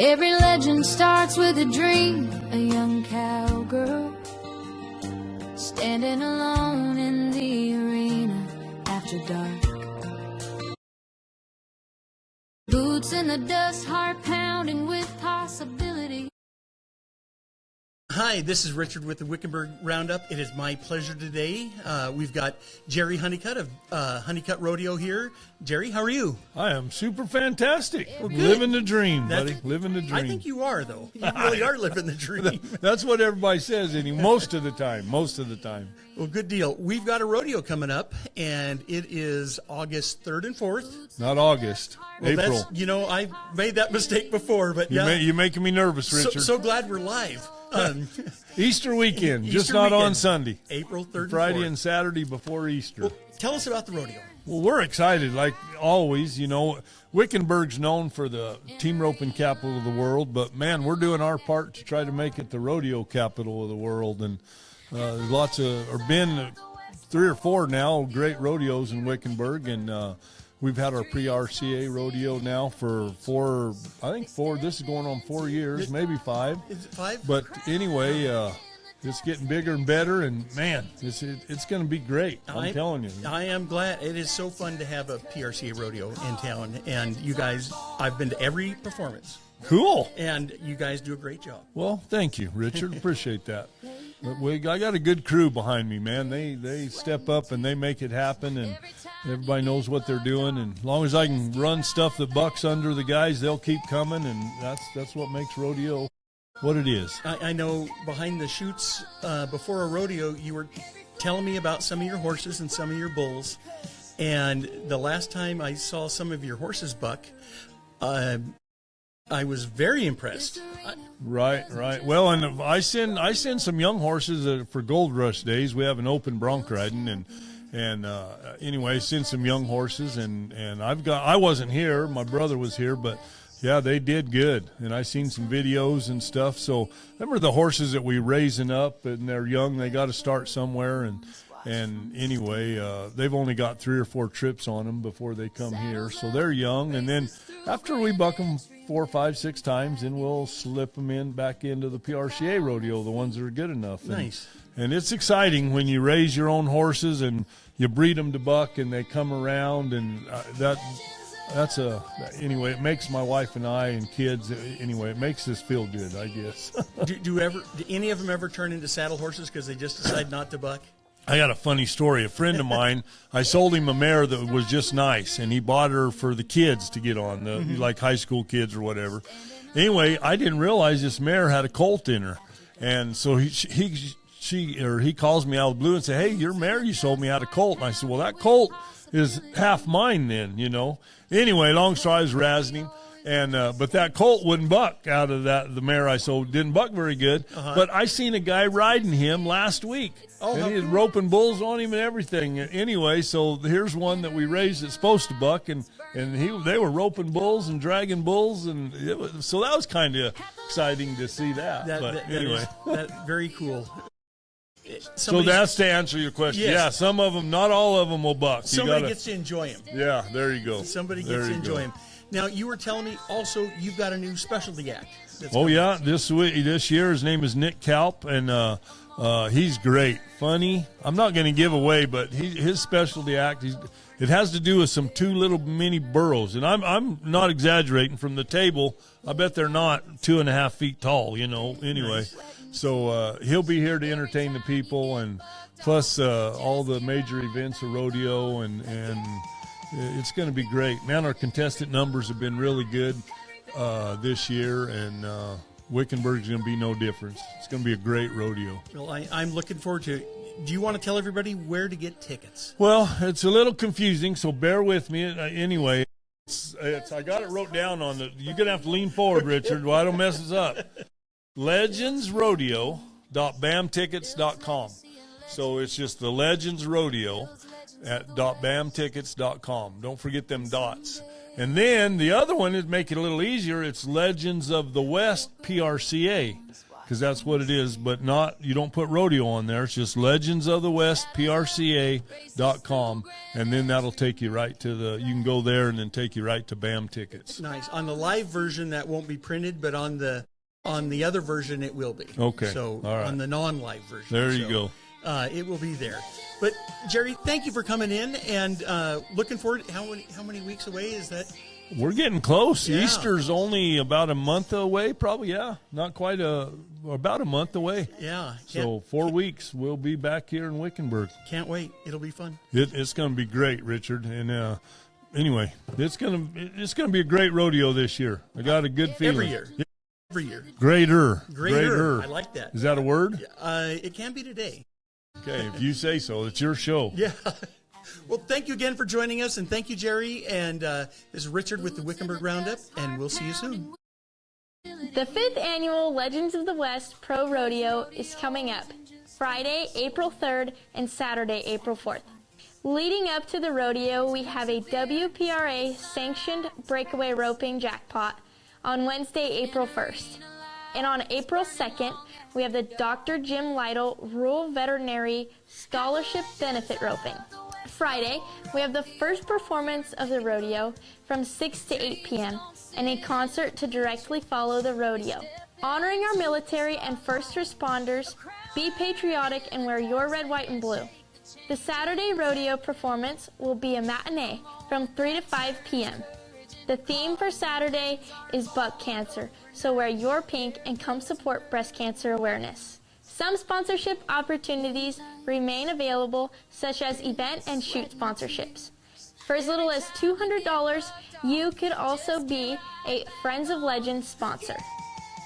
Every legend starts with a dream, a young cowgirl standing alone in the arena after dark. Boots in the dust, heart pounding with possibility. Hi, this is Richard with the Wickenburg Roundup. It is my pleasure today. We've got Jerry Honeycutt of Honeycutt Rodeo here. Jerry, how are you? I am super fantastic. Well, living the dream, buddy. Living the dream. I think you are, though. You really are living the dream. That's what everybody says, most of the time. Well, good deal. We've got a rodeo coming up, and it is August 3rd and 4th. Not August, well, April. I've made that mistake before, but yeah. You're making me nervous, Richard. So glad we're live. Easter weekend, Easter just not weekend, on Sunday. April 3rd Friday and 4th. and Saturday before Easter. Well, tell us about the rodeo. Well, we're excited, like always. Wickenburg's known for the team roping capital of the world, but, man, we're doing our part to try to make it the rodeo capital of the world. And there's been 3 or 4 now great rodeos in Wickenburg, and we've had our pre-RCA rodeo now for 4, this is going on 4 years, maybe 5. Is it 5? But anyway, it's getting bigger and better, and, man, it's going to be great. I'm telling you. I am glad. It is so fun to have a PRCA rodeo in town, and you guys, I've been to every performance. Cool. And you guys do a great job. Well, thank you, Richard. Appreciate that. But I got a good crew behind me, man. They step up and they make it happen, and everybody knows what they're doing. And as long as I can run stuff that bucks under the guys, they'll keep coming, and that's what makes rodeo what it is. I know behind the chutes before a rodeo, you were telling me about some of your horses and some of your bulls. And the last time I saw some of your horses buck, I was very impressed. Right. Well, and I send some young horses for Gold Rush days. We have an open bronc riding, and anyway, send some young horses, and I wasn't here. My brother was here, but yeah, they did good, and I seen some videos and stuff. So remember the horses that we raising up, and they're young. They got to start somewhere, and anyway, they've only got 3 or 4 trips on them before they come here, so they're young. And then after we buck them 4, 5, 6 times, then we'll slip them back into the PRCA rodeo, the ones that are good enough. Nice. And it's exciting when you raise your own horses and you breed them to buck, and they come around, and anyway, it makes my wife and I and kids, anyway, it makes us feel good, I guess. do any of them ever turn into saddle horses because they just decide not to buck? I got a funny story. A friend of mine, I sold him a mare that was just nice, and he bought her for the kids to get on, like high school kids or whatever. Anyway, I didn't realize this mare had a colt in her, and so he calls me out of the blue and said, "Hey, your mare you sold me had a colt." And I said, "Well, that colt is half mine then, Anyway, long story, I was razzing him. And but that colt wouldn't buck out of the mare I sold. Didn't buck very good. But I seen a guy riding him last week. And he was roping bulls on him and everything. Anyway, so here's one that we raised that's supposed to buck, and they were roping bulls and dragging bulls, and so that was kind of exciting to see that. Anyway, that very cool. So that's to answer your question. Yes. Yeah, some of them, not all of them will buck. Somebody gets to enjoy him. Yeah, there you go. Somebody gets to enjoy him. Now, you were telling me also you've got a new specialty act. Yeah, this year his name is Nick Kalp, and he's great, funny. I'm not going to give away, but his specialty act, it has to do with some 2 little mini burros, and I'm not exaggerating. From the table, I bet they're not 2.5 feet tall. Anyway, nice. So he'll be here to entertain the people, and plus all the major events of rodeo, and it's going to be great. Man, our contestant numbers have been really good this year, and Wickenburg's going to be no difference. It's going to be a great rodeo. Well, I'm looking forward to it. Do you want to tell everybody where to get tickets? Well, it's a little confusing, so bear with me. Anyway, I got it wrote down on you're going to have to lean forward, Richard, well, I don't mess this up. legendsrodeo.bamtickets.com. So it's just the Legends Rodeo at .bamtickets.com. Don't forget them dots. And then the other one is make it a little easier. It's Legends of the West PRCA. because that's what it is. But you don't put rodeo on there. It's just Legends of the West, PRCA.com, and then that'll take you right to you can go there and then take you right to BAM tickets. Nice. On the live version, that won't be printed, but on the other version, it will be. Okay. So all right. on the non-live version. There you go. It will be there. But Jerry, thank you for coming in, and looking forward. How many weeks away is that? We're getting close. Yeah. Easter's only about a month away, probably. Yeah, not quite about a month away. Yeah. So 4 weeks, we'll be back here in Wickenburg. Can't wait. It'll be fun. It's going to be great, Richard. And anyway, it's going to be a great rodeo this year. I got a good feeling. Every year. Greater. I like that. Is that a word? It can be today. Okay, if you say so. It's your show. Yeah. Well, thank you again for joining us, and thank you, Jerry. And this is Richard with the Wickenburg Roundup, and we'll see you soon. The 5th annual Legends of the West Pro Rodeo is coming up Friday, April 3rd, and Saturday, April 4th. Leading up to the rodeo, we have a WPRA sanctioned breakaway roping jackpot on Wednesday, April 1st. And on April 2nd, we have the Dr. Jim Lytle Rural Veterinary Scholarship Benefit Roping. Friday, we have the first performance of the rodeo from 6 to 8 p.m. and a concert to directly follow the rodeo. Honoring our military and first responders, be patriotic and wear your red, white, and blue. The Saturday rodeo performance will be a matinee from 3 to 5 p.m. The theme for Saturday is buck cancer, so wear your pink and come support breast cancer awareness. Some sponsorship opportunities remain available, such as event and shoot sponsorships. For as little as $200, you could also be a Friends of Legends sponsor.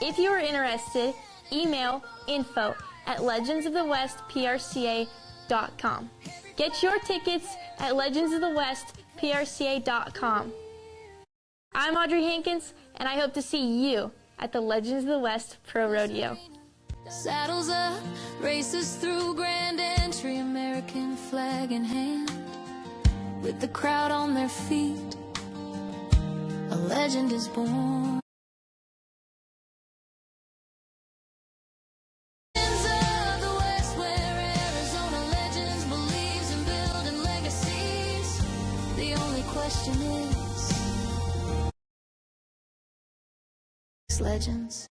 If you are interested, email info@legendsofthewestprca.com. Get your tickets at legendsofthewestprca.com. I'm Audrey Hankins, and I hope to see you at the Legends of the West Pro Rodeo. Saddles up, races through grand entry, American flag in hand, with the crowd on their feet, a legend is born. Legends of the West, where Arizona legends believes in building legacies. The only question is legends.